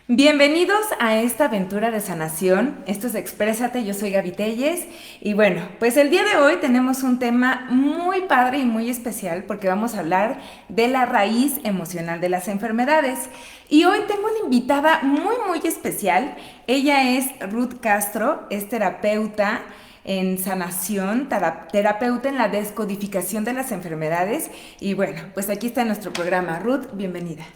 Bienvenidos a esta aventura de sanación. Esto es Exprésate, yo soy Gaby Telles y bueno, pues el día de hoy tenemos un tema muy padre y muy especial porque vamos a hablar de la raíz emocional de las enfermedades. Y hoy tengo una invitada muy especial. Ella es Ruth Castro, es terapeuta en sanación, terapeuta en la descodificación de las enfermedades. Y bueno, pues aquí está nuestro programa. Ruth, bienvenida.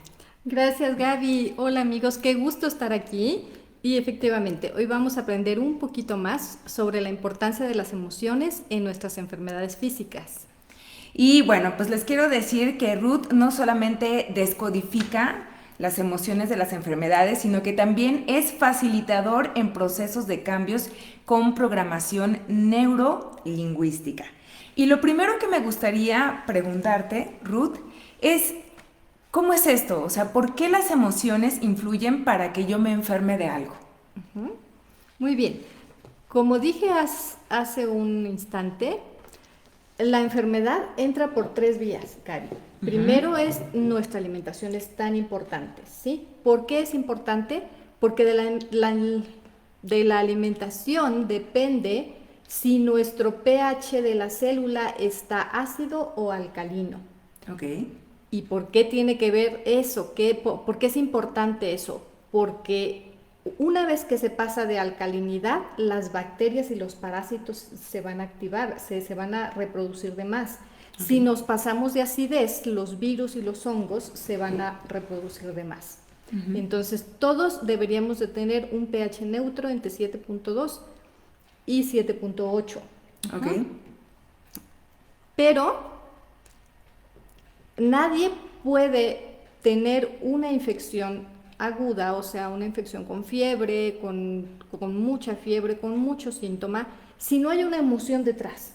Gracias, Gaby. Hola, amigos, qué gusto estar aquí. Y efectivamente, hoy vamos a aprender un poquito más sobre la importancia de las emociones en nuestras enfermedades físicas. Y bueno, pues les quiero decir que Ruth no solamente descodifica las emociones de las enfermedades, sino que también es facilitador en procesos de cambios con programación neurolingüística. Y lo primero que me gustaría preguntarte, Ruth, es ¿cómo es esto? O sea, ¿por qué las emociones influyen para que yo me enferme de algo? Ujú. Muy bien. Como dije hace un instante, la enfermedad entra por tres vías, Gaby. Primero es nuestra alimentación, es tan importante, ¿sí? ¿Por qué es importante? Porque de la alimentación depende si nuestro pH de la célula está ácido o alcalino. Ok. ¿Y por qué tiene que ver eso? ¿Por qué es importante eso? Porque una vez que se pasa de alcalinidad, las bacterias y los parásitos se van a activar, se van a reproducir de más. Ok. Si nos pasamos de acidez, los virus y los hongos se van a reproducir de más. Entonces, todos deberíamos de tener un pH neutro entre 7.2 y 7.8. Ok. Pero nadie puede tener una infección aguda, o sea, una infección con fiebre, con mucha fiebre, con mucho síntoma, si no hay una emoción detrás,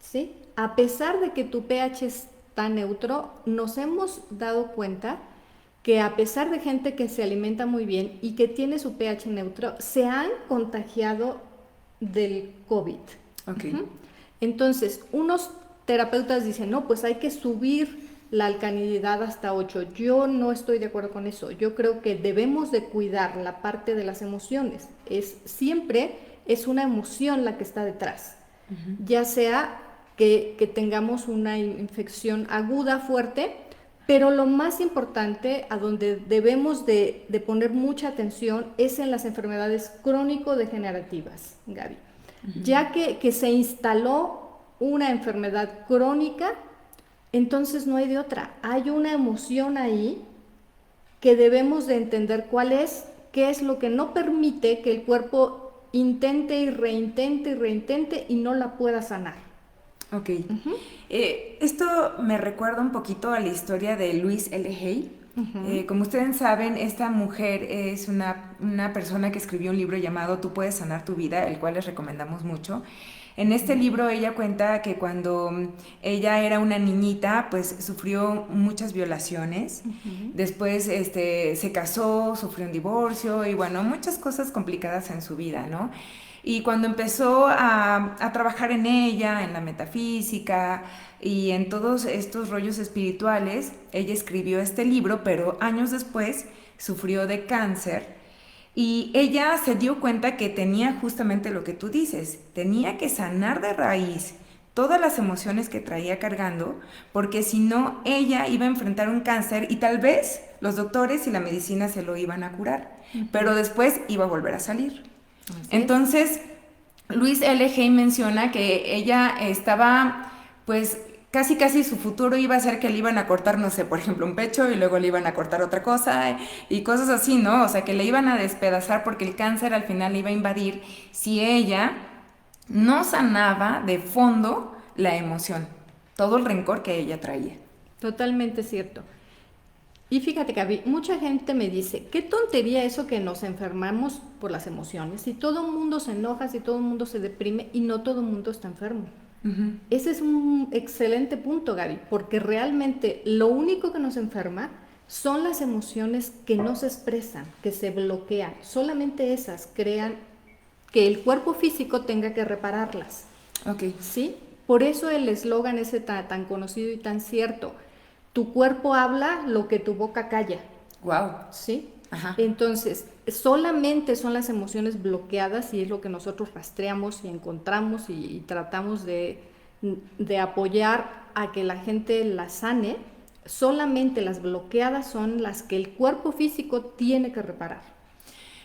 ¿sí? A pesar de que tu pH está neutro, nos hemos dado cuenta que a pesar de gente que se alimenta muy bien y que tiene su pH neutro, se han contagiado del COVID. Ok. Uh-huh. Entonces, unos terapeutas dicen, no, pues hay que subir la alcalinidad hasta 8. Yo no estoy de acuerdo con eso. Yo creo que debemos de cuidar la parte de las emociones. Siempre es una emoción la que está detrás. Ya sea que tengamos una infección aguda fuerte, pero lo más importante, a donde debemos de poner mucha atención, es en las enfermedades crónico-degenerativas, Gaby. Ya que se instaló una enfermedad crónica, entonces no hay de otra. Hay una emoción ahí que debemos de entender cuál es, qué es lo que no permite que el cuerpo intente y reintente y no la pueda sanar. Ok. Esto me recuerda un poquito a la historia de Louise L. Hay. Como ustedes saben, esta mujer es una persona que escribió un libro llamado Tú puedes sanar tu vida, el cual les recomendamos mucho. En este libro ella cuenta que cuando ella era una niñita, pues sufrió muchas violaciones. Después se casó, sufrió un divorcio y bueno, muchas cosas complicadas en su vida, ¿no? Y cuando empezó a trabajar en ella, en la metafísica y en todos estos rollos espirituales, ella escribió este libro, pero años después sufrió de cáncer y ella se dio cuenta que tenía justamente lo que tú dices, tenía que sanar de raíz todas las emociones que traía cargando, porque si no, ella iba a enfrentar un cáncer y tal vez los doctores y la medicina se lo iban a curar, pero después iba a volver a salir. Así es. Entonces, Luis L. Hay menciona que ella estaba, pues, casi su futuro iba a ser que le iban a cortar, no sé, por ejemplo, un pecho y luego le iban a cortar otra cosa y cosas así, ¿no? O sea, que le iban a despedazar porque el cáncer al final le iba a invadir si ella no sanaba de fondo la emoción, todo el rencor que ella traía. Totalmente cierto. Y fíjate, Gaby, mucha gente me dice, qué tontería eso que nos enfermamos por las emociones. Si todo el mundo se enoja, si todo el mundo se deprime y no todo el mundo está enfermo. Ese es un excelente punto, Gaby, porque realmente lo único que nos enferma son las emociones que no se expresan, que se bloquean. Solamente esas crean que el cuerpo físico tenga que repararlas. Ok. ¿Sí? Por eso el eslogan ese tan conocido y tan cierto. Tu cuerpo habla lo que tu boca calla. Wow. ¿Sí? Ajá. Entonces, solamente son las emociones bloqueadas y es lo que nosotros rastreamos y encontramos y tratamos de apoyar a que la gente las sane. Solamente las bloqueadas son las que el cuerpo físico tiene que reparar.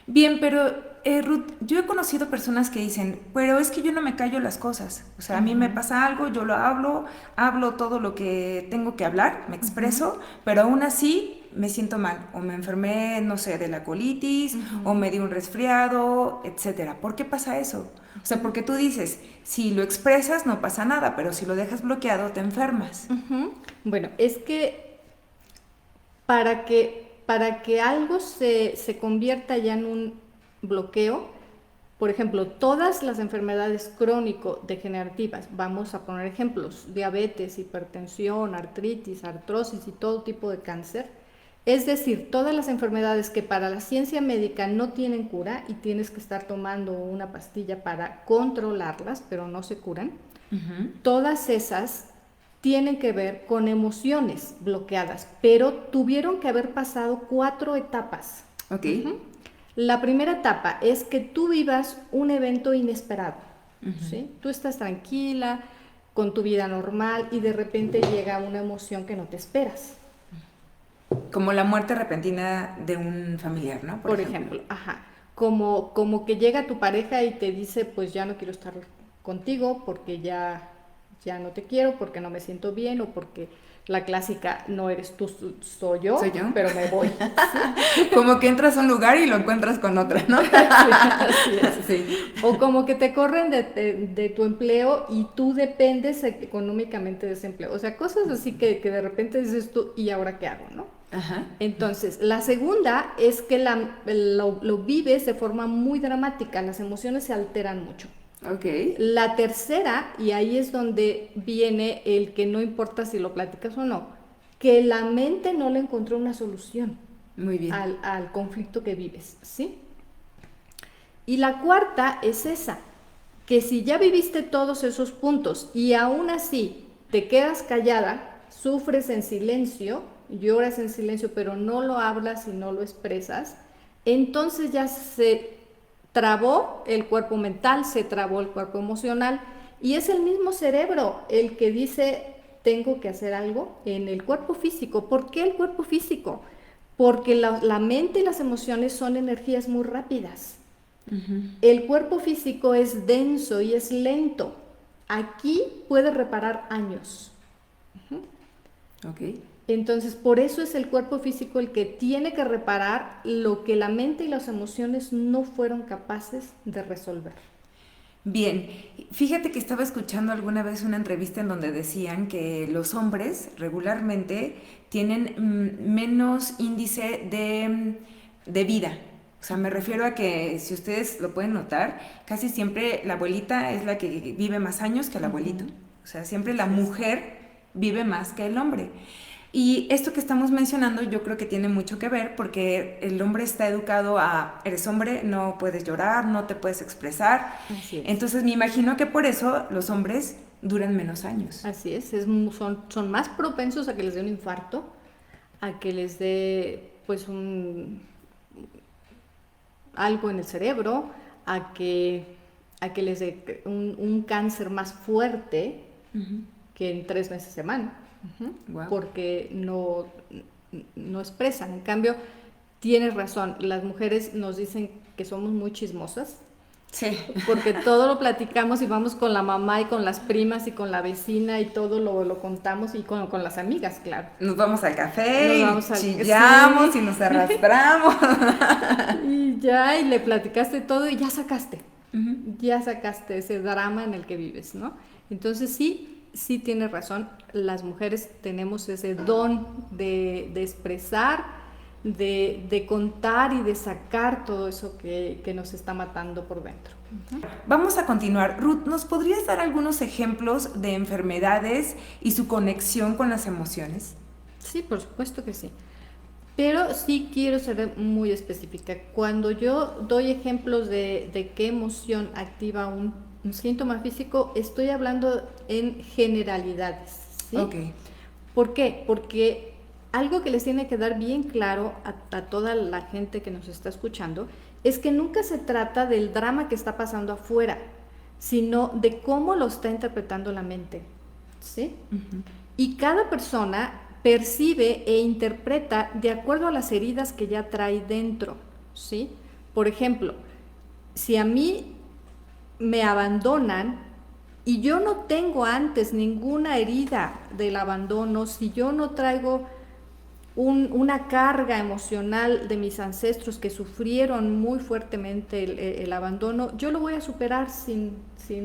Bien, pero Ruth, yo he conocido personas que dicen, pero es que yo no me callo las cosas. O sea, a mí me pasa algo, yo lo hablo todo lo que tengo que hablar, me expreso, pero aún así me siento mal. O me enfermé, no sé, de la colitis, o me di un resfriado, etcétera. ¿Por qué pasa eso? O sea, porque tú dices, si lo expresas no pasa nada, pero si lo dejas bloqueado te enfermas. Bueno, es que para que algo se convierta ya en un bloqueo, por ejemplo, todas las enfermedades crónico-degenerativas, vamos a poner ejemplos, diabetes, hipertensión, artritis, artrosis y todo tipo de cáncer, es decir, todas las enfermedades que para la ciencia médica no tienen cura y tienes que estar tomando una pastilla para controlarlas, pero no se curan, todas esas tienen que ver con emociones bloqueadas, pero tuvieron que haber pasado 4 etapas. Ok. La primera etapa es que tú vivas un evento inesperado, ¿sí? Tú estás tranquila, con tu vida normal y de repente llega una emoción que no te esperas. Como la muerte repentina de un familiar, ¿no? Por ejemplo, como que llega tu pareja y te dice, pues ya no quiero estar contigo porque ya no te quiero, porque no me siento bien o porque la clásica no eres tú, soy yo, pero me voy. ¿Sí? Como que entras a un lugar y lo encuentras con otra, ¿no? Sí, así es. Sí. O como que te corren de tu empleo y tú dependes económicamente de ese empleo. O sea, cosas así que de repente dices tú, ¿y ahora qué hago, no? Ajá. Entonces, la segunda es que lo vives de forma muy dramática, las emociones se alteran mucho. Ok. La tercera, y ahí es donde viene el que no importa si lo platicas o no, que la mente no le encontró una solución Muy bien. al conflicto que vives, ¿sí? Y la cuarta es esa, que si ya viviste todos esos puntos y aún así te quedas callada, sufres en silencio, lloras en silencio, pero no lo hablas y no lo expresas, entonces ya se trabó el cuerpo mental, se trabó el cuerpo emocional y es el mismo cerebro el que dice tengo que hacer algo en el cuerpo físico. ¿Por qué el cuerpo físico? Porque la mente y las emociones son energías muy rápidas. El cuerpo físico es denso y es lento. Aquí puede reparar años. Ok. Entonces, por eso es el cuerpo físico el que tiene que reparar lo que la mente y las emociones no fueron capaces de resolver. Bien, fíjate que estaba escuchando alguna vez una entrevista en donde decían que los hombres regularmente tienen menos índice de vida. O sea, me refiero a que, si ustedes lo pueden notar, casi siempre la abuelita es la que vive más años que el abuelito. O sea, siempre la mujer vive más que el hombre. Y esto que estamos mencionando yo creo que tiene mucho que ver porque el hombre está educado a, eres hombre, no puedes llorar, no te puedes expresar. Así es. Entonces me imagino que por eso los hombres duran menos años. Así es, son más propensos a que les dé un infarto, a que les dé pues algo en el cerebro, a que les dé un cáncer más fuerte que en 3 meses se van. Wow. Porque no expresan. En cambio, tienes razón, las mujeres nos dicen que somos muy chismosas. Sí. Porque todo lo platicamos y vamos con la mamá y con las primas y con la vecina y todo lo contamos y con las amigas, claro. Nos vamos al café, chillamos sí. y nos arrastramos. Y ya, y le platicaste todo y ya sacaste. Ya sacaste ese drama en el que vives, ¿no? Entonces sí tienes razón, las mujeres tenemos ese don de expresar, de contar y de sacar todo eso que nos está matando por dentro. Vamos a continuar. Ruth, ¿nos podrías dar algunos ejemplos de enfermedades y su conexión con las emociones? Sí, por supuesto que sí. Pero sí quiero ser muy específica. Cuando yo doy ejemplos de qué emoción activa un síntoma físico, estoy hablando en generalidades, ¿sí? Ok. ¿Por qué? Porque algo que les tiene que dar bien claro a toda la gente que nos está escuchando es que nunca se trata del drama que está pasando afuera, sino de cómo lo está interpretando la mente, ¿sí? Uh-huh. Y cada persona percibe e interpreta de acuerdo a las heridas que ya trae dentro, ¿sí? Por ejemplo, si a mí me abandonan y yo no tengo antes ninguna herida del abandono, si yo no traigo una carga emocional de mis ancestros que sufrieron muy fuertemente el abandono, yo lo voy a superar sin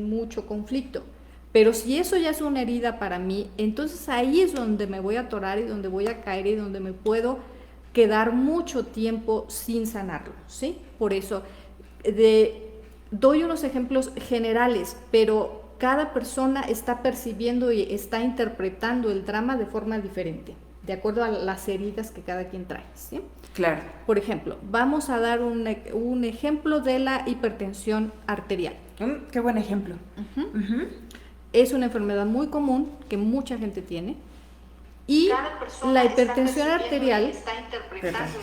mucho conflicto. Pero si eso ya es una herida para mí, entonces ahí es donde me voy a atorar y donde voy a caer y donde me puedo quedar mucho tiempo sin sanarlo, ¿sí? Por eso doy unos ejemplos generales, pero cada persona está percibiendo y está interpretando el drama de forma diferente, de acuerdo a las heridas que cada quien trae, ¿sí? Claro. Por ejemplo, vamos a dar un ejemplo de la hipertensión arterial. Qué buen ejemplo. Uh-huh. Uh-huh. Es una enfermedad muy común que mucha gente tiene y la hipertensión arterial está interpretando.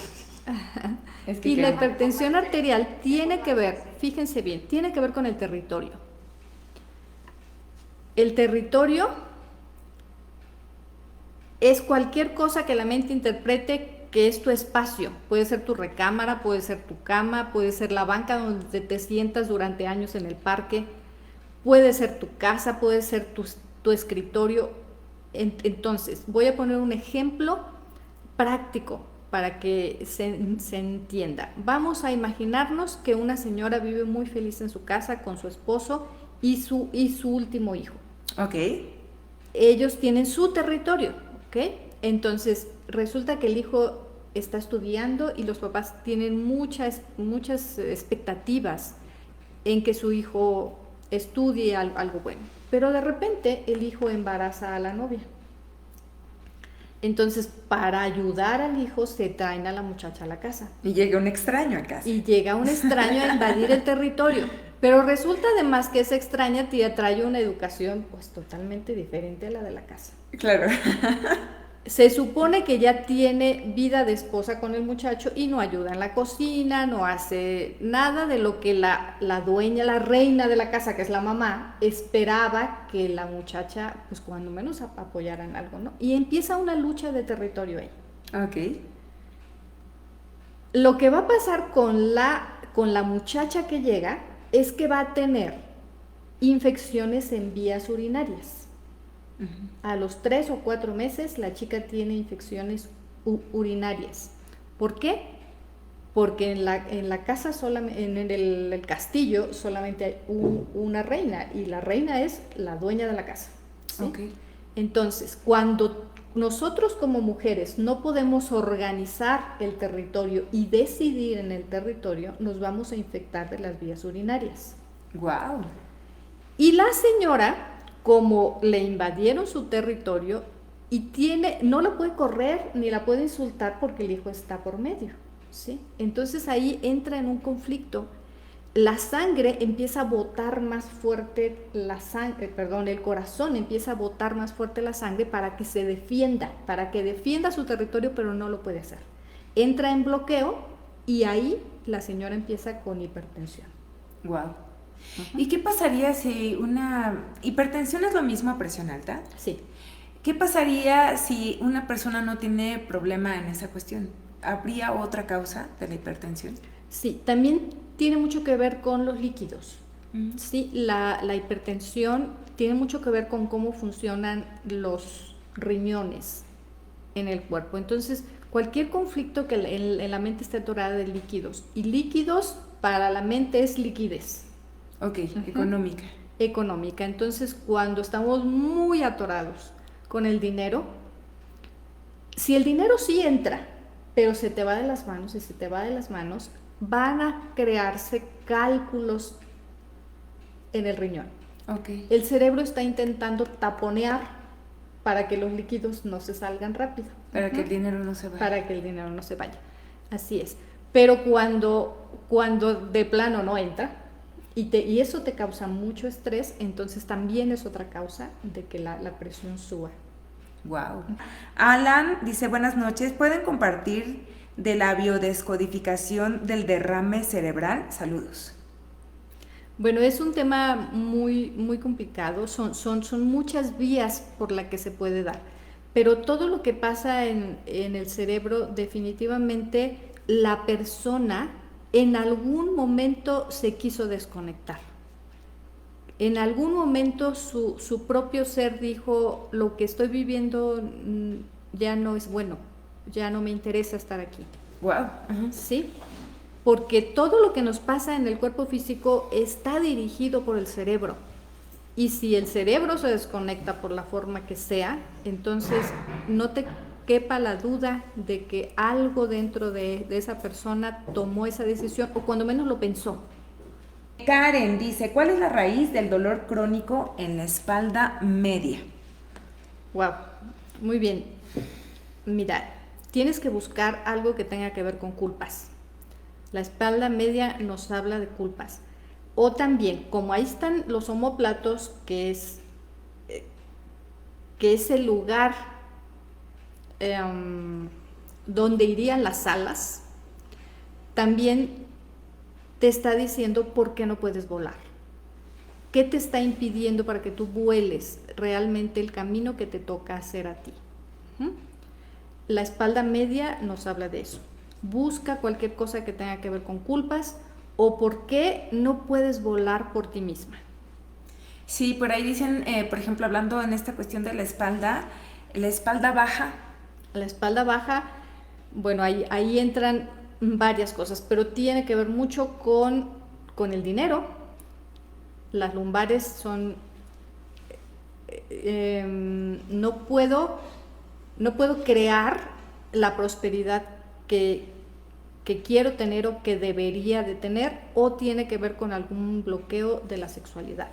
Es que la hipertensión arterial tiene que ver, fíjense bien, tiene que ver con el territorio. El territorio es cualquier cosa que la mente interprete que es tu espacio. Puede ser tu recámara, puede ser tu cama, puede ser la banca donde te sientas durante años en el parque, puede ser tu casa, puede ser tu escritorio. Entonces, voy a poner un ejemplo práctico para que se entienda. Vamos a imaginarnos que una señora vive muy feliz en su casa con su esposo y su último hijo. Ok. Ellos tienen su territorio, ¿ok? Entonces, resulta que el hijo está estudiando y los papás tienen muchas expectativas en que su hijo estudie algo bueno. Pero de repente el hijo embaraza a la novia. Entonces, para ayudar al hijo, se traen a la muchacha a la casa. Y llega un extraño a casa. Y llega un extraño a invadir el territorio. Pero resulta además que esa extraña tía trae una educación pues totalmente diferente a la de la casa. Claro. Se supone que ya tiene vida de esposa con el muchacho y no ayuda en la cocina, no hace nada de lo que la dueña, la reina de la casa, que es la mamá, esperaba que la muchacha, pues cuando menos apoyara en algo, ¿no? Y empieza una lucha de territorio ahí. Ok. Lo que va a pasar con la muchacha que llega es que va a tener infecciones en vías urinarias. Uh-huh. A los 3 o 4 meses la chica tiene infecciones urinarias. ¿Por qué? Porque en la casa, en el castillo, solamente hay una reina y la reina es la dueña de la casa, ¿sí? Okay. Entonces, cuando nosotros como mujeres no podemos organizar el territorio y decidir en el territorio, nos vamos a infectar de las vías urinarias. ¡Wow! Y la señora, como le invadieron su territorio y no la puede correr ni la puede insultar porque el hijo está por medio, ¿sí? Entonces ahí entra en un conflicto. La sangre empieza a botar más fuerte el corazón empieza a botar más fuerte la sangre para que se defienda, para que defienda su territorio, pero no lo puede hacer. Entra en bloqueo y ahí la señora empieza con hipertensión. Wow. Uh-huh. ¿Y qué pasaría si una hipertensión es lo mismo a presión alta? Sí. ¿Qué pasaría si una persona no tiene problema en esa cuestión? ¿Habría otra causa de la hipertensión? Sí, también tiene mucho que ver con los líquidos. Uh-huh. Sí, la hipertensión tiene mucho que ver con cómo funcionan los riñones en el cuerpo. Entonces, cualquier conflicto que en la mente esté atorada de líquidos, y líquidos para la mente es liquidez. Ok, uh-huh. Económica. Entonces, cuando estamos muy atorados con el dinero, si el dinero sí entra, pero se te va de las manos, y se te va de las manos, van a crearse cálculos en el riñón. Okay. El cerebro está intentando taponear para que los líquidos no se salgan rápido. Para que el dinero no se vaya. Para que el dinero no se vaya. Así es. Pero cuando de plano no entra, y eso te causa mucho estrés, entonces también es otra causa de que la presión suba. Wow. Alan dice, buenas noches, ¿pueden compartir de la biodescodificación del derrame cerebral? Saludos. Bueno, es un tema muy, muy complicado, son muchas vías por las que se puede dar, pero todo lo que pasa en el cerebro, definitivamente la persona en algún momento se quiso desconectar. En algún momento su propio ser dijo, lo que estoy viviendo ya no es bueno, ya no me interesa estar aquí. Wow. ¿Sí? Porque todo lo que nos pasa en el cuerpo físico está dirigido por el cerebro. Y si el cerebro se desconecta por la forma que sea, entonces no te quepa la duda de que algo dentro de esa persona tomó esa decisión o cuando menos lo pensó. Karen dice, ¿cuál es la raíz del dolor crónico en la espalda media? Wow, muy bien. Mira, tienes que buscar algo que tenga que ver con culpas. La espalda media nos habla de culpas. O también, como ahí están los omóplatos, que es el lugar donde irían las alas, también te está diciendo por qué no puedes volar. ¿Qué te está impidiendo para que tú vueles realmente el camino que te toca hacer a ti? La espalda media nos habla de eso. Busca cualquier cosa que tenga que ver con culpas o por qué no puedes volar por ti misma. Sí, por ahí dicen, por ejemplo, hablando en esta cuestión de la espalda baja. La espalda baja, bueno, ahí entran varias cosas, pero tiene que ver mucho con el dinero. Las lumbares son... no puedo crear la prosperidad que quiero tener o que debería de tener, o tiene que ver con algún bloqueo de la sexualidad.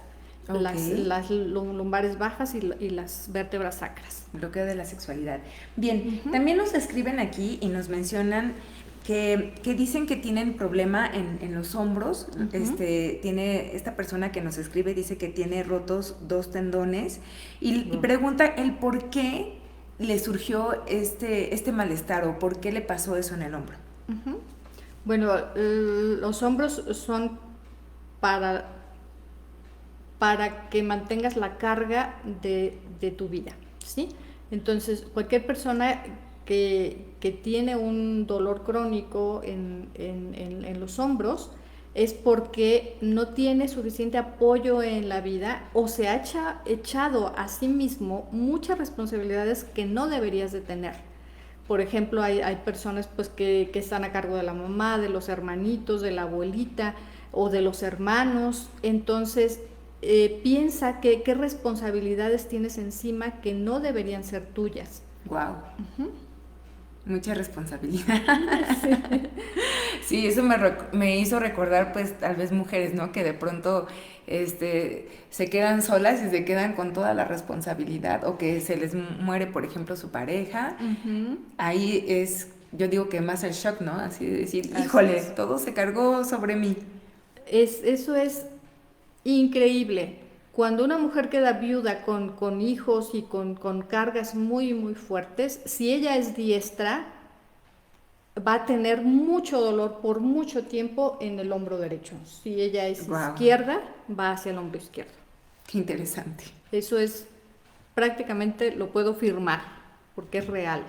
Okay. Las lumbares bajas y las vértebras sacras. Bloqueo de la sexualidad. Bien, también nos escriben aquí y nos mencionan que dicen que tienen problema en los hombros. Tiene esta persona que nos escribe, dice que tiene rotos 2 tendones y pregunta el por qué le surgió este malestar o por qué le pasó eso en el hombro. Bueno, los hombros son para que mantengas la carga de tu vida, ¿sí? Entonces, cualquier persona que tiene un dolor crónico en los hombros es porque no tiene suficiente apoyo en la vida o se ha echado a sí mismo muchas responsabilidades que no deberías de tener. Por ejemplo, hay personas pues que están a cargo de la mamá, de los hermanitos, de la abuelita o de los hermanos. Entonces, piensa qué responsabilidades tienes encima que no deberían ser tuyas. Wow. Mucha responsabilidad. Sí, eso me hizo recordar, pues, tal vez mujeres, ¿no? Que de pronto se quedan solas y se quedan con toda la responsabilidad, o que se les muere, por ejemplo, su pareja. Ahí es, yo digo que más el shock, ¿no? Así de decir, híjole, todo se cargó sobre mí. Eso es increíble. Cuando una mujer queda viuda con hijos y con cargas muy, muy fuertes, si ella es diestra, va a tener mucho dolor por mucho tiempo en el hombro derecho. Si ella es izquierda, va hacia el hombro izquierdo. Qué interesante. Eso es, prácticamente lo puedo firmar, porque es real.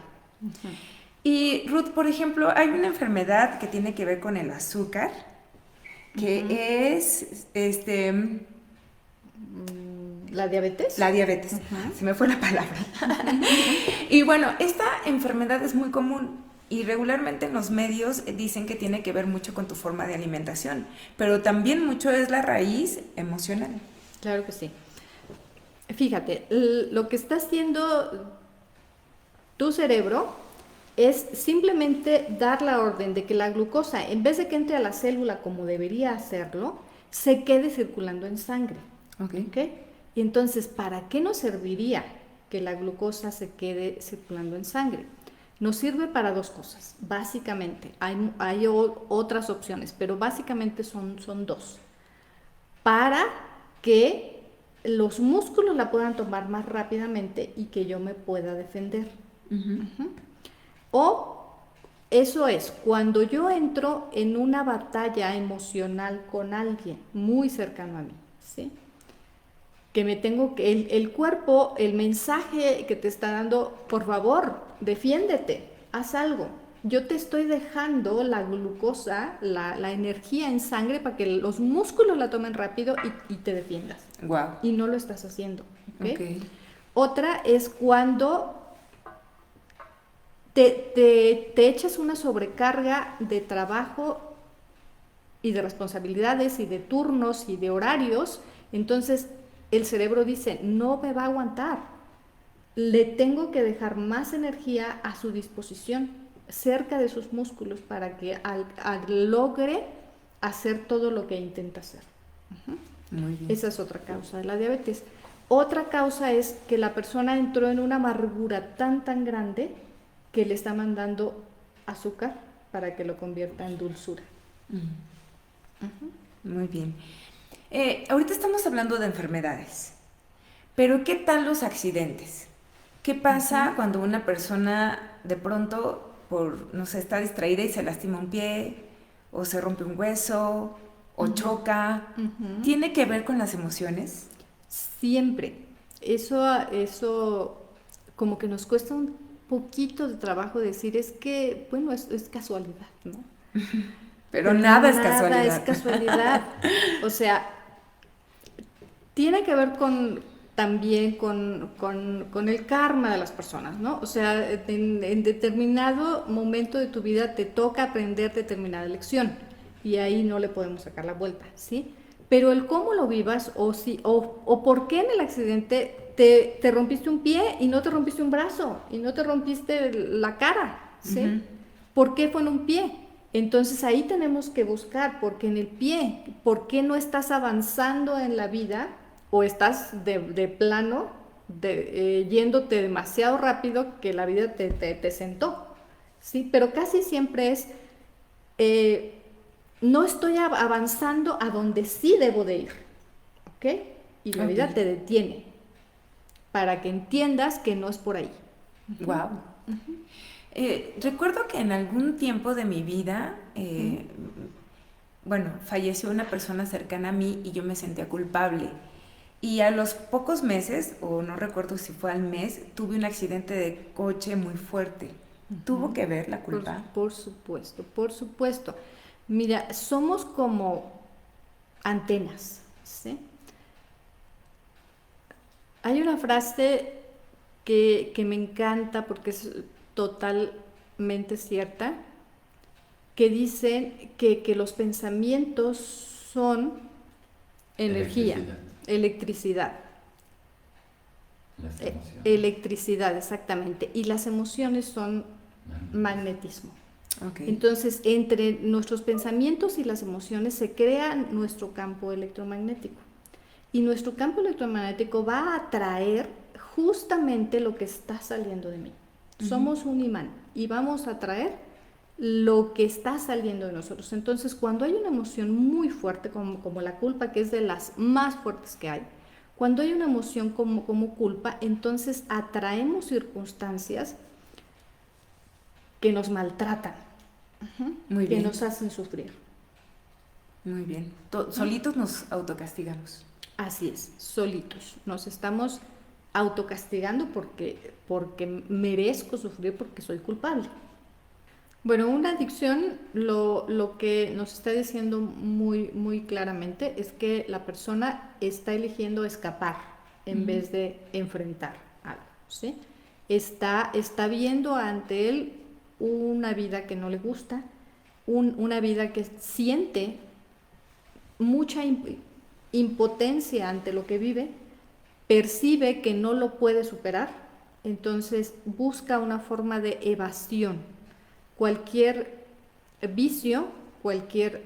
Y Ruth, por ejemplo, hay una enfermedad que tiene que ver con el azúcar, que es ¿La diabetes? La diabetes, se me fue la palabra. Y bueno, esta enfermedad es muy común y regularmente en los medios dicen que tiene que ver mucho con tu forma de alimentación, pero también mucho es la raíz emocional. Claro que sí. Fíjate, lo que está haciendo tu cerebro es simplemente dar la orden de que la glucosa, en vez de que entre a la célula como debería hacerlo, se quede circulando en sangre. ¿Okay? Y entonces, ¿para qué nos serviría que la glucosa se quede circulando en sangre? Nos sirve para 2 cosas, básicamente. Hay otras opciones, pero básicamente son 2. Para que los músculos la puedan tomar más rápidamente y que yo me pueda defender. Ujú. O eso es, cuando yo entro en una batalla emocional con alguien muy cercano a mí, ¿sí? Que me tengo que, el cuerpo, el mensaje que te está dando, por favor, defiéndete, haz algo. Yo te estoy dejando la glucosa, la energía en sangre para que los músculos la tomen rápido y te defiendas. Wow. Y no lo estás haciendo. ¿Okay? Ok. Otra es cuando te echas una sobrecarga de trabajo y de responsabilidades y de turnos y de horarios, entonces el cerebro dice, no me va a aguantar, le tengo que dejar más energía a su disposición, cerca de sus músculos, para que logre hacer todo lo que intenta hacer. Muy bien. Esa es otra causa de la diabetes. Otra causa es que la persona entró en una amargura tan grande que le está mandando azúcar para que lo convierta en dulzura. Muy bien. Ahorita estamos hablando de enfermedades, pero ¿qué tal los accidentes? ¿Qué pasa cuando una persona de pronto, no sé, está distraída y se lastima un pie, o se rompe un hueso, o choca? ¿Tiene que ver con las emociones? Siempre. Eso como que nos cuesta un poquito de trabajo decir, es que, bueno, es casualidad, ¿no? Pero nada es casualidad. Nada es casualidad. O sea, tiene que ver también con el karma de las personas, ¿no? O sea, en determinado momento de tu vida te toca aprender determinada lección y ahí no le podemos sacar la vuelta, ¿sí? Pero el cómo lo vivas o por qué en el accidente te rompiste un pie y no te rompiste un brazo y no te rompiste la cara, ¿sí? ¿Por qué fue en un pie? Entonces ahí tenemos que buscar, porque en el pie, ¿por qué no estás avanzando en la vida o estás de plano yéndote demasiado rápido que la vida te sentó? ¿Sí? Pero casi siempre es, no estoy avanzando a donde sí debo de ir, ¿ok? Y la vida te detiene para que entiendas que no es por ahí. Wow. Recuerdo que en algún tiempo de mi vida, bueno, falleció una persona cercana a mí y yo me sentía culpable. Y a los pocos meses, o no recuerdo si fue al mes, tuve un accidente de coche muy fuerte. ¿Tuvo que ver la culpa? Por supuesto, por supuesto. Mira, somos como antenas, ¿sí? Hay una frase que me encanta porque es totalmente cierta, que dice que los pensamientos son energía, electricidad. Electricidad, exactamente. Y las emociones son magnetismo. Okay. Entonces, entre nuestros pensamientos y las emociones se crea nuestro campo electromagnético. Y nuestro campo electromagnético va a atraer justamente lo que está saliendo de mí. Somos un imán y vamos a atraer lo que está saliendo de nosotros. Entonces, cuando hay una emoción muy fuerte como la culpa, que es de las más fuertes que hay, cuando hay una emoción como culpa, entonces atraemos circunstancias que nos maltratan, Muy que bien. nos hacen sufrir. Muy bien. Solitos nos autocastigamos. Así es, solitos. Nos estamos autocastigando porque merezco sufrir porque soy culpable. Bueno, una adicción lo que nos está diciendo muy claramente es que la persona está eligiendo escapar en vez de enfrentar algo, ¿sí? Está viendo ante él una vida que no le gusta, una vida que siente mucha impotencia ante lo que vive, percibe que no lo puede superar, entonces busca una forma de evasión. Cualquier vicio, cualquier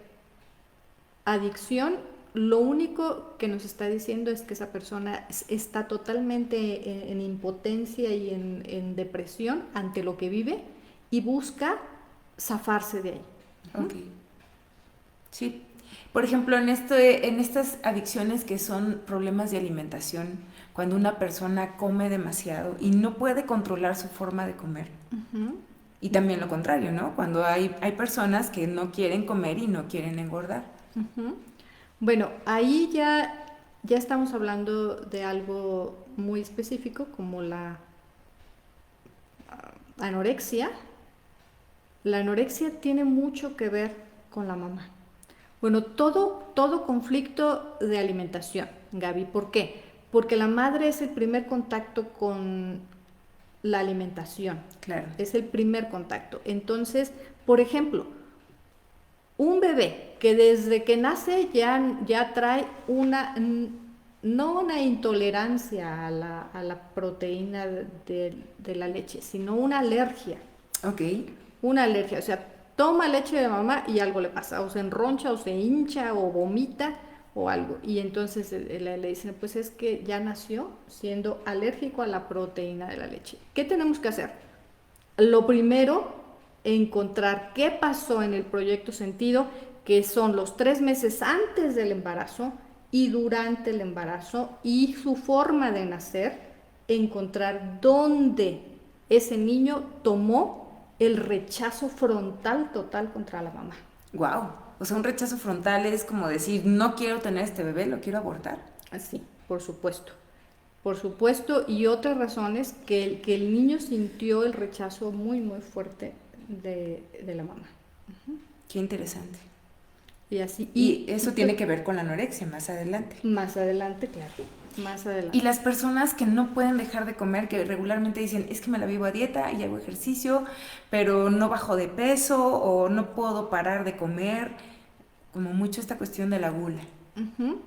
adicción, lo único que nos está diciendo es que esa persona está totalmente en impotencia y en depresión ante lo que vive y busca zafarse de ahí. Ok. Sí. Por ejemplo, en estas adicciones que son problemas de alimentación, cuando una persona come demasiado y no puede controlar su forma de comer. Ujú. Y también lo contrario, ¿no? Cuando hay personas que no quieren comer y no quieren engordar. Ujú. Bueno, ahí ya estamos hablando de algo muy específico como la anorexia. La anorexia tiene mucho que ver con la mamá. Bueno, todo conflicto de alimentación, Gaby. ¿Por qué? Porque la madre es el primer contacto con la alimentación. Claro. Es el primer contacto. Entonces, por ejemplo, un bebé que desde que nace ya trae no una intolerancia a la proteína de la leche, sino una alergia. Ok. Una alergia, o sea, toma leche de mamá y algo le pasa, o se enroncha, o se hincha, o vomita, o algo. Y entonces le dicen, pues es que ya nació siendo alérgico a la proteína de la leche. ¿Qué tenemos que hacer? Lo primero, encontrar qué pasó en el proyecto sentido, que son los 3 meses antes del embarazo y durante el embarazo y su forma de nacer, encontrar dónde ese niño tomó el rechazo frontal total contra la mamá. Wow. O sea, un rechazo frontal es como decir, no quiero tener este bebé, lo quiero abortar. Así, por supuesto. Por supuesto, y otras razones que el niño sintió el rechazo muy, muy fuerte de la mamá. Qué interesante. Y así. Y eso tiene que ver con la anorexia más adelante. Más adelante, claro. Más adelante. Y las personas que no pueden dejar de comer, que regularmente dicen, es que me la vivo a dieta y hago ejercicio, pero no bajo de peso o no puedo parar de comer, como mucho esta cuestión de la gula. Uh-huh.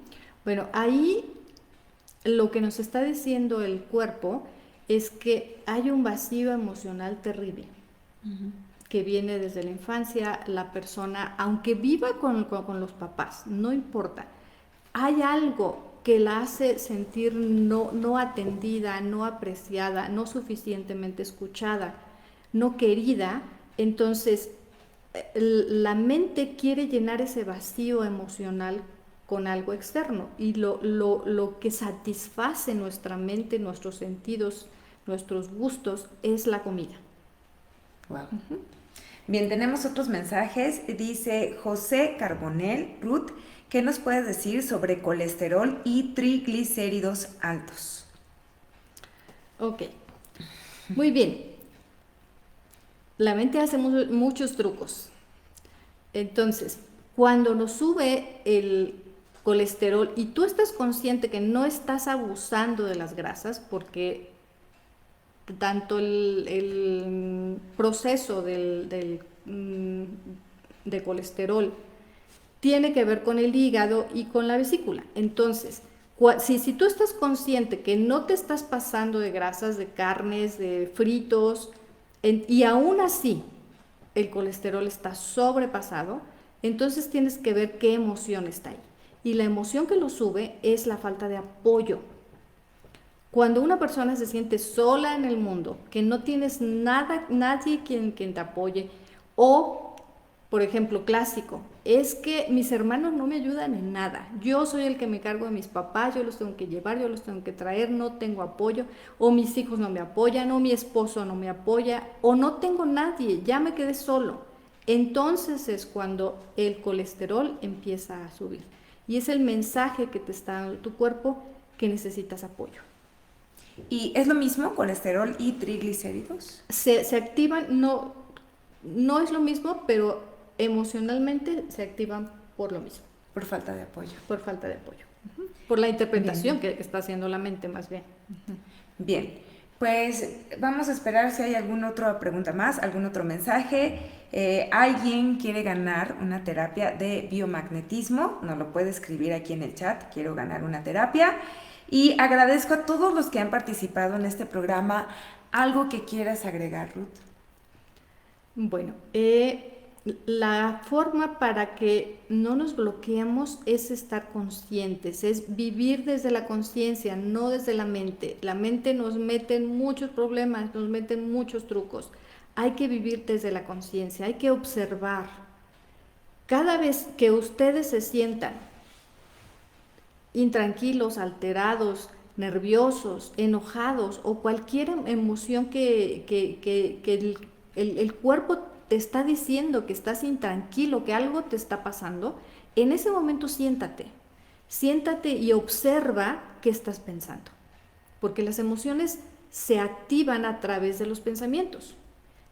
Bueno, ahí lo que nos está diciendo el cuerpo es que hay un vacío emocional terrible. Uh-huh. Que viene desde la infancia, la persona, aunque viva con los papás, no importa, hay algo que la hace sentir no atendida, no apreciada, no suficientemente escuchada, no querida. Entonces la mente quiere llenar ese vacío emocional con algo externo y lo que satisface nuestra mente, nuestros sentidos, nuestros gustos es la comida. Wow. Uh-huh. Bien, tenemos otros mensajes. Dice José Carbonell, Ruth, ¿qué nos puedes decir sobre colesterol y triglicéridos altos? Ok, muy bien. La mente hace muchos trucos. Entonces, cuando nos sube el colesterol y tú estás consciente que no estás abusando de las grasas, porque tanto el proceso de colesterol tiene que ver con el hígado y con la vesícula. Entonces, si tú estás consciente que no te estás pasando de grasas, de carnes, de fritos, y aún así el colesterol está sobrepasado, entonces tienes que ver qué emoción está ahí. Y la emoción que lo sube es la falta de apoyo. Cuando una persona se siente sola en el mundo, que no tienes nadie quien te apoye, o, por ejemplo, clásico, es que mis hermanos no me ayudan en nada, yo soy el que me cargo de mis papás, yo los tengo que llevar, yo los tengo que traer, no tengo apoyo, o mis hijos no me apoyan, o mi esposo no me apoya, o no tengo nadie, ya me quedé solo. Entonces es cuando el colesterol empieza a subir. Y es el mensaje que te está dando tu cuerpo que necesitas apoyo. ¿Y es lo mismo colesterol y triglicéridos? Se activan, no es lo mismo, pero emocionalmente se activan por lo mismo. Por falta de apoyo. Por falta de apoyo. Uh-huh. Por la interpretación que está haciendo la mente más bien. Uh-huh. Bien, pues vamos a esperar si hay alguna otra pregunta más, algún otro mensaje. ¿Alguien quiere ganar una terapia de biomagnetismo? Nos lo puede escribir aquí en el chat, quiero ganar una terapia. Y agradezco a todos los que han participado en este programa. ¿Algo que quieras agregar, Ruth? Bueno, la forma para que no nos bloqueemos es estar conscientes, es vivir desde la conciencia, no desde la mente. La mente nos mete en muchos problemas, nos mete en muchos trucos. Hay que vivir desde la conciencia, hay que observar Cada vez que ustedes se sientan intranquilos, alterados, nerviosos, enojados o cualquier emoción que el cuerpo te está diciendo que estás intranquilo, que algo te está pasando, en ese momento siéntate y observa qué estás pensando, porque las emociones se activan a través de los pensamientos.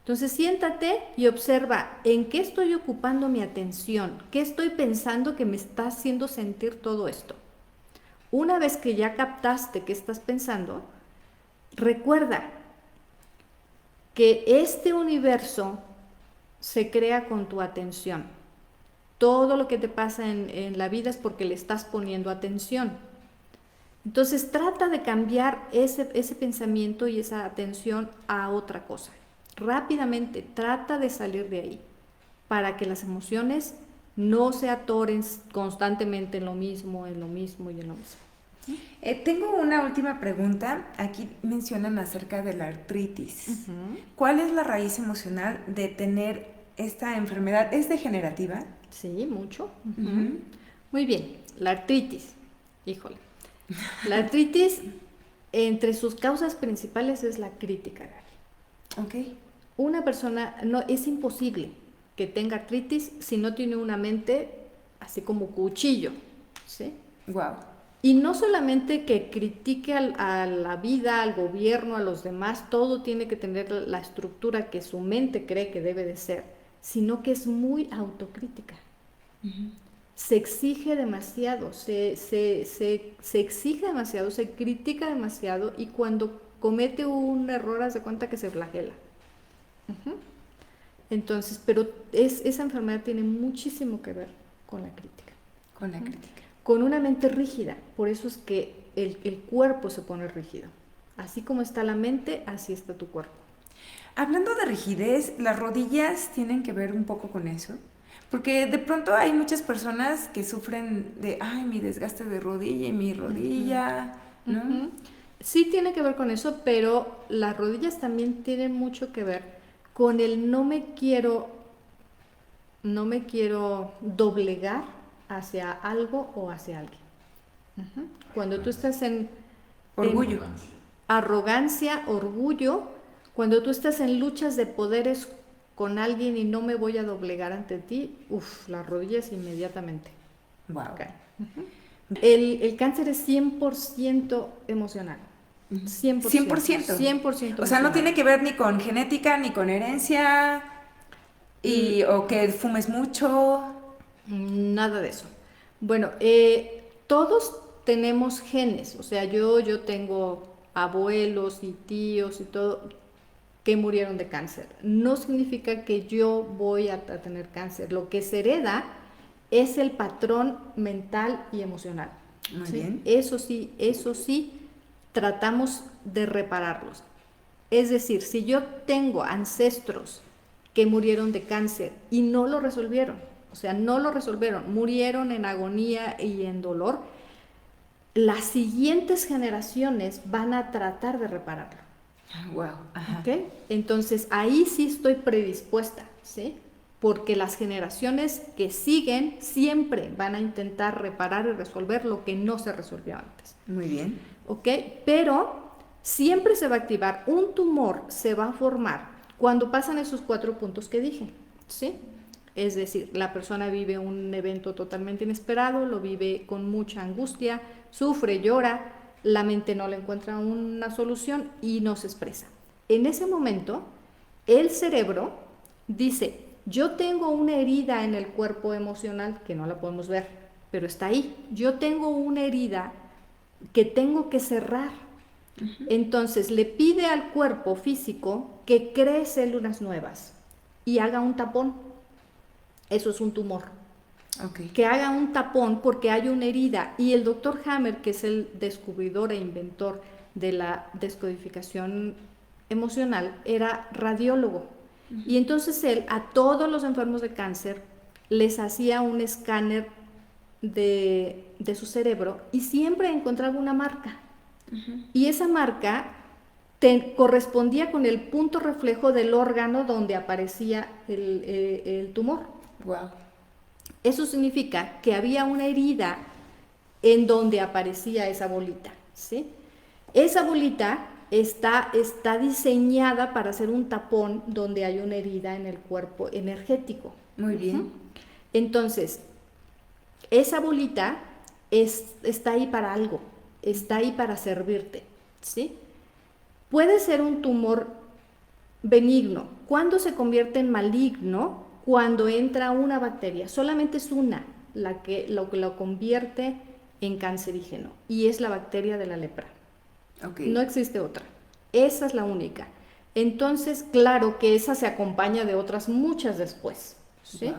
Entonces siéntate y observa en qué estoy ocupando mi atención, qué estoy pensando que me está haciendo sentir todo esto. Una vez que ya captaste qué estás pensando, recuerda que este universo se crea con tu atención. Todo lo que te pasa en la vida es porque le estás poniendo atención. Entonces trata de cambiar ese pensamiento y esa atención a otra cosa. Rápidamente trata de salir de ahí para que las emociones no se atoren constantemente en lo mismo y en lo mismo. Tengo una última pregunta. Aquí mencionan acerca de la artritis. Uh-huh. ¿Cuál es la raíz emocional de tener esta enfermedad? ¿Es degenerativa? Sí, mucho. Uh-huh. Uh-huh. Muy bien, la artritis. Híjole. La artritis, entre sus causas principales es la crítica, Gaby. Ok. Una persona, no, es imposible que tenga artritis si no tiene una mente así como cuchillo, ¿sí? Wow. Y no solamente que critique a la vida, al gobierno, a los demás, todo tiene que tener la estructura que su mente cree que debe de ser, sino que es muy autocrítica. Uh-huh. Se exige demasiado, se exige demasiado, se critica demasiado y cuando comete un error hace cuenta que se flagela. Uh-huh. Entonces, pero esa enfermedad tiene muchísimo que ver con la crítica. Con la crítica. Con una mente rígida, por eso es que el cuerpo se pone rígido. Así como está la mente, así está tu cuerpo. Hablando de rigidez, ¿las rodillas tienen que ver un poco con eso? Porque de pronto hay muchas personas que sufren de, ay, mi desgaste de rodilla y mi rodilla, uh-huh. ¿No? Uh-huh. Sí tiene que ver con eso, pero las rodillas también tienen mucho que ver con el no me quiero doblegar hacia algo o hacia alguien. Uh-huh. Cuando tú estás en orgullo, arrogancia, orgullo, cuando tú estás en luchas de poderes con alguien y no me voy a doblegar ante ti, las rodillas inmediatamente. Wow. Okay. Uh-huh. El cáncer es 100% emocional. 100%. 100%. 100%. O sea, no tiene que ver ni con genética, ni con herencia, o que fumes mucho. Nada de eso. Bueno, todos tenemos genes. O sea, yo tengo abuelos y tíos y todo que murieron de cáncer. No significa que yo voy a tener cáncer. Lo que se hereda es el patrón mental y emocional. Muy ¿sí? bien. Eso sí, tratamos de repararlos. Es decir, si yo tengo ancestros que murieron de cáncer y no lo resolvieron, murieron en agonía y en dolor, las siguientes generaciones van a tratar de repararlo. Wow. Ajá. ¿Okay? Entonces ahí sí estoy predispuesta, ¿sí? Porque las generaciones que siguen siempre van a intentar reparar y resolver lo que no se resolvió antes. Muy bien. ¿Ok? Pero siempre se va a activar, un tumor se va a formar cuando pasan esos 4 puntos que dije, ¿sí? Es decir, la persona vive un evento totalmente inesperado, lo vive con mucha angustia, sufre, llora, la mente no le encuentra una solución y no se expresa. En ese momento, el cerebro dice, yo tengo una herida en el cuerpo emocional que no la podemos ver, pero está ahí. Yo tengo una herida que tengo que cerrar. Uh-huh. Entonces le pide al cuerpo físico que cree células nuevas y haga un tapón. Eso es un tumor. Okay. Que haga un tapón porque hay una herida. Y el doctor Hammer, que es el descubridor e inventor de la descodificación emocional, era radiólogo. Uh-huh. Y entonces él a todos los enfermos de cáncer les hacía un escáner de su cerebro y siempre encontraba una marca. Uh-huh. Y esa marca correspondía con el punto reflejo del órgano donde aparecía el tumor. Wow. Eso significa que había una herida en donde aparecía esa bolita, ¿sí? Esa bolita está diseñada para hacer un tapón donde hay una herida en el cuerpo energético. Muy bien. Entonces, esa bolita está ahí para algo, está ahí para servirte, ¿sí? Puede ser un tumor benigno. ¿Cuándo se convierte en maligno? Cuando entra una bacteria. Solamente es una lo que lo convierte en cancerígeno, y es la bacteria de la lepra. Okay. No existe otra. Esa es la única. Entonces, claro que esa se acompaña de otras muchas después, ¿sí? Wow.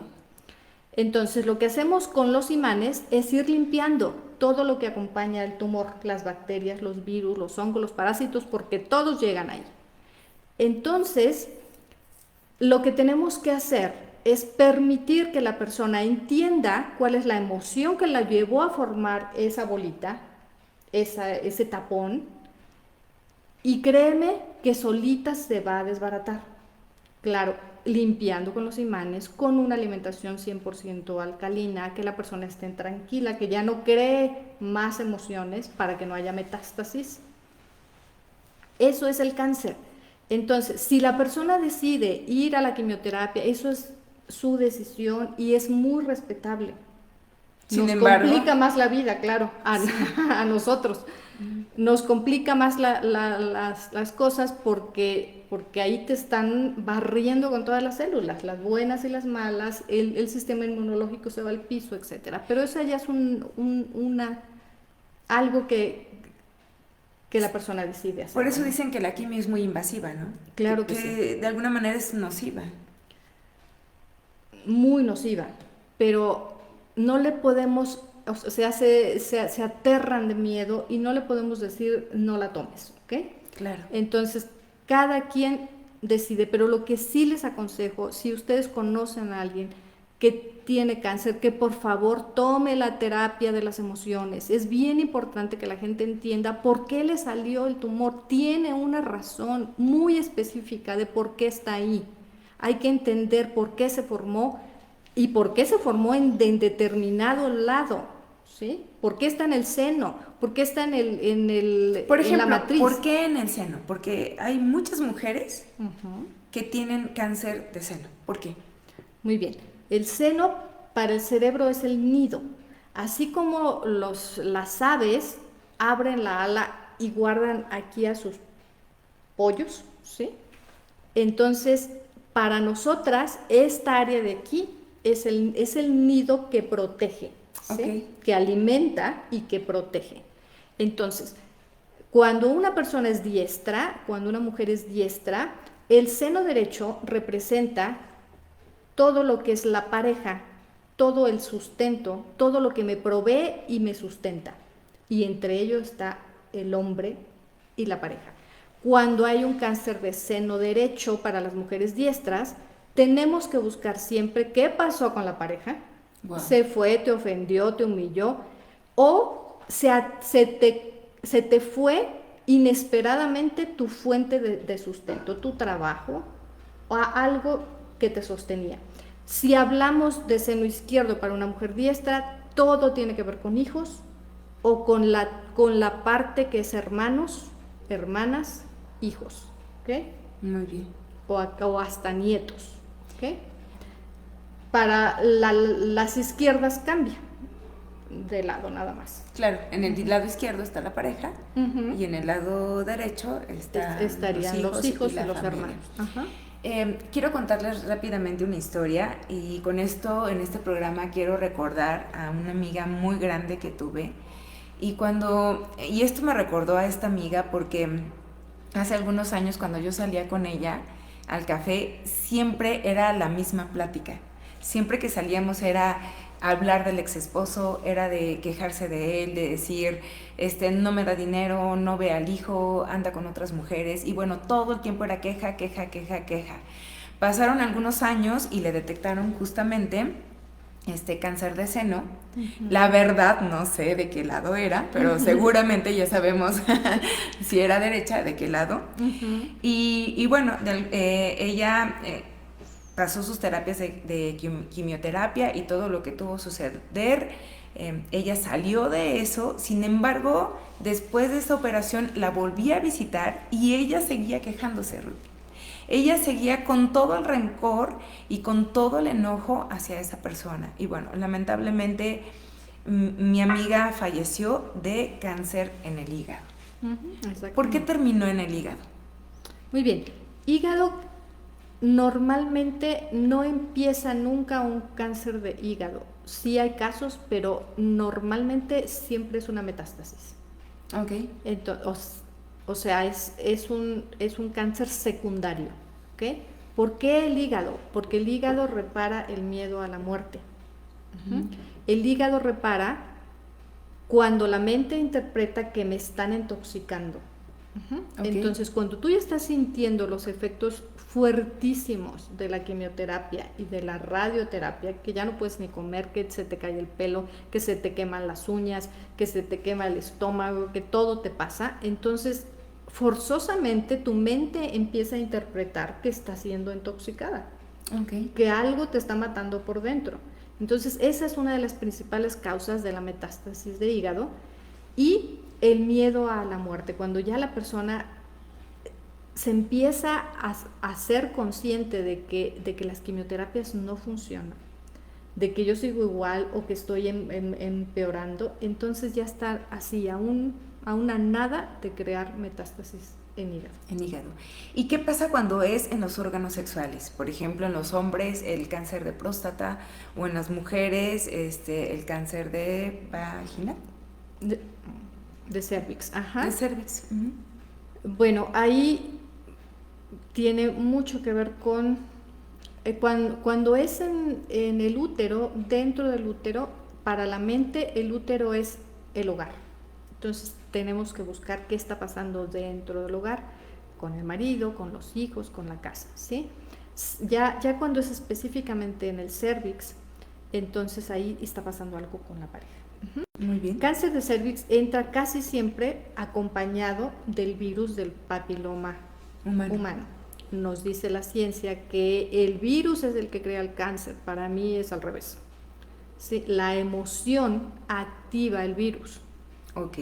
Entonces, lo que hacemos con los imanes es ir limpiando todo lo que acompaña el tumor, las bacterias, los virus, los hongos, los parásitos, porque todos llegan ahí. Entonces, lo que tenemos que hacer es permitir que la persona entienda cuál es la emoción que la llevó a formar esa bolita, ese tapón, y créeme que solita se va a desbaratar. Claro, limpiando con los imanes, con una alimentación 100% alcalina, que la persona esté tranquila, que ya no cree más emociones para que no haya metástasis. Eso es el cáncer. Entonces, si la persona decide ir a la quimioterapia, eso es su decisión y es muy respetable. Nos complica más la vida, claro, a nosotros. Nos complica más las cosas porque ahí te están barriendo con todas las células, las buenas y las malas, el sistema inmunológico se va al piso, etcétera. Pero eso ya es algo que la persona decide hacer. Por eso dicen que la quimio es muy invasiva, ¿no? Claro que sí. De alguna manera es nociva. Muy nociva, pero no le podemos, o sea, se aterran de miedo y no le podemos decir no la tomes, ¿ok? Claro. Entonces, cada quien decide, pero lo que sí les aconsejo, si ustedes conocen a alguien que tiene cáncer, que por favor tome la terapia de las emociones. Es bien importante que la gente entienda por qué le salió el tumor. Tiene una razón muy específica de por qué está ahí. Hay que entender por qué se formó y por qué se formó en determinado lado, ¿sí? ¿Por qué está en el seno? ¿Por qué está por ejemplo, en la matriz? ¿Por qué en el seno? Porque hay muchas mujeres que tienen cáncer de seno. ¿Por qué? Muy bien. El seno para el cerebro es el nido. Así como las aves abren la ala y guardan aquí a sus pollos, ¿sí? Entonces, para nosotras, esta área de aquí es el nido que protege, ¿sí? Okay. Que alimenta y que protege. Entonces, cuando una persona es diestra, cuando una mujer es diestra, el seno derecho representa todo lo que es la pareja, todo el sustento, todo lo que me provee y me sustenta. Y entre ellos está el hombre y la pareja. Cuando hay un cáncer de seno derecho para las mujeres diestras, tenemos que buscar siempre qué pasó con la pareja. Wow. Se fue, te ofendió, te humilló, o se te fue inesperadamente tu fuente de sustento, tu trabajo o algo que te sostenía. Si hablamos de seno izquierdo para una mujer diestra, todo tiene que ver con hijos o con la parte que es hermanos, hermanas, hijos, ¿ok? Muy bien. O hasta nietos, ¿ok? Para las izquierdas cambia de lado nada más. Claro, en el lado izquierdo está la pareja y en el lado derecho estarían los hijos y los hermanos. Ajá. Quiero contarles rápidamente una historia y con esto, en este programa, quiero recordar a una amiga muy grande que tuve y esto me recordó a esta amiga porque hace algunos años cuando yo salía con ella al café siempre era la misma plática, siempre que salíamos era hablar del ex esposo, era de quejarse de él, de decir, no me da dinero, no ve al hijo, anda con otras mujeres, y bueno, todo el tiempo era queja. Pasaron algunos años y le detectaron justamente cáncer de seno. La verdad no sé de qué lado era, pero seguramente ya sabemos si era derecha, de qué lado. Y bueno, ella pasó sus terapias de quimioterapia y todo lo que tuvo que suceder. Ella salió de eso, sin embargo, después de esa operación la volví a visitar y ella seguía quejándose, Ruth. Ella seguía con todo el rencor y con todo el enojo hacia esa persona. Y bueno, lamentablemente mi amiga falleció de cáncer en el hígado. ¿Por qué terminó en el hígado? Muy bien. Hígado normalmente no empieza nunca un cáncer de hígado. Sí hay casos, pero normalmente siempre es una metástasis. Ok. Entonces, o sea, es un cáncer secundario. ¿Ok? ¿Por qué el hígado? Porque el hígado repara el miedo a la muerte. El hígado repara cuando la mente interpreta que me están intoxicando. Okay. Entonces, cuando tú ya estás sintiendo los efectos fuertísimos de la quimioterapia y de la radioterapia, que ya no puedes ni comer, que se te cae el pelo, que se te queman las uñas, que se te quema el estómago, que todo te pasa, entonces forzosamente tu mente empieza a interpretar que está siendo intoxicada, que algo te está matando por dentro. Entonces, esa es una de las principales causas de la metástasis de hígado. Y el miedo a la muerte, cuando ya la persona se empieza a ser consciente de que las quimioterapias no funcionan, de que yo sigo igual o que estoy empeorando, entonces ya está así a una nada de crear metástasis en hígado. En hígado. ¿Y qué pasa cuando es en los órganos sexuales? Por ejemplo, en los hombres el cáncer de próstata o en las mujeres el cáncer de vagina. De cervix, ajá. De cervix. Bueno, ahí tiene mucho que ver con cuando es en el útero, dentro del útero, para la mente el útero es el hogar. Entonces tenemos que buscar qué está pasando dentro del hogar, con el marido, con los hijos, con la casa, ¿sí? Ya cuando es específicamente en el cervix, entonces ahí está pasando algo con la pareja. Muy bien. Cáncer de cervix entra casi siempre acompañado del virus del papiloma humano. Nos dice la ciencia que el virus es el que crea el cáncer. Para mí es al revés. ¿Sí? La emoción activa el virus. Ok.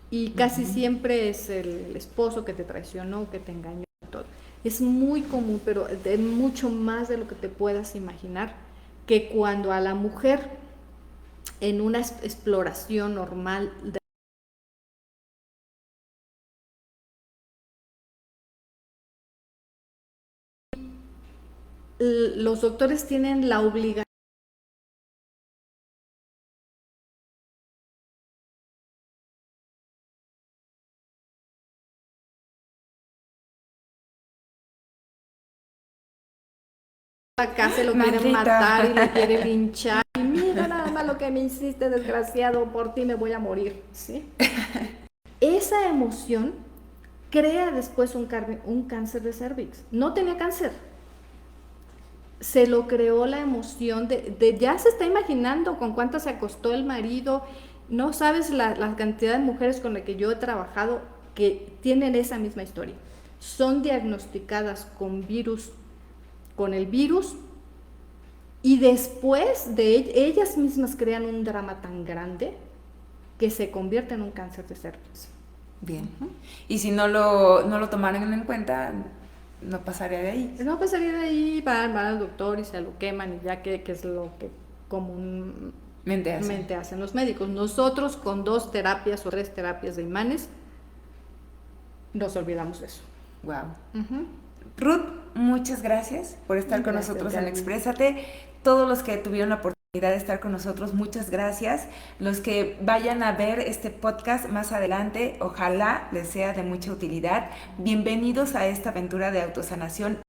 Y casi siempre es el esposo que te traicionó, que te engañó. Todo. Es muy común, pero es mucho más de lo que te puedas imaginar, que cuando a la mujer en una exploración normal los doctores tienen la obligación acá se lo quieren matar y le quieren linchar y mira nada más lo que me hiciste, desgraciado, por ti me voy a morir, ¿sí? Esa emoción crea después un cáncer de cervix. No tenía cáncer, se lo creó la emoción de ya se está imaginando con cuántas se acostó el marido. No sabes la cantidad de mujeres con las que yo he trabajado que tienen esa misma historia. Son diagnosticadas con el virus y después de ellas mismas crean un drama tan grande que se convierte en un cáncer de cervix. Bien. Y si no lo tomaran en cuenta, no pasaría de ahí. No pasaría de ahí, van al doctor y se lo queman y ya que es lo que comúnmente hacen los médicos. Nosotros con 2 terapias o 3 terapias de imanes nos olvidamos de eso. Wow. Ruth, muchas gracias por estar con nosotros en Exprésate. Todos los que tuvieron la oportunidad de estar con nosotros, muchas gracias. Los que vayan a ver este podcast más adelante, ojalá les sea de mucha utilidad. Bienvenidos a esta aventura de autosanación